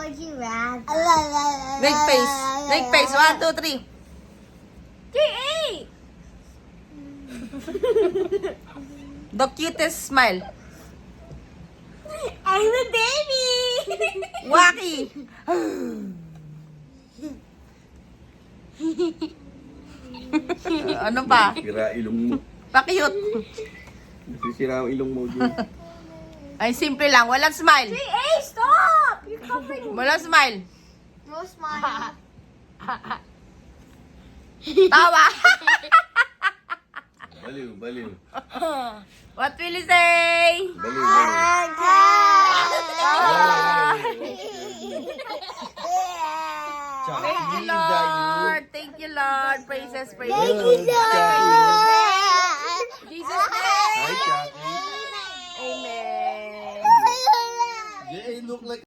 would you rather? Make face. Make face. 1, 2, 3. J8! The cutest smile. I'm a baby! Wacky. Ano pa? Sira ilong mo. Pa-cute. Nasisira ang ilong mo, Jun. Ay, simple lang. Walang smile. J8, stop! You're covering Walang smile. No smile. Tawa. Baliw, baliw. What will you say? Baliw, baliw. Thank you, Lord. Thank you, Lord. Praises, praises. Thank you, Lord. Jesus' name. Hi, Chucky. Amen. Yeah, look like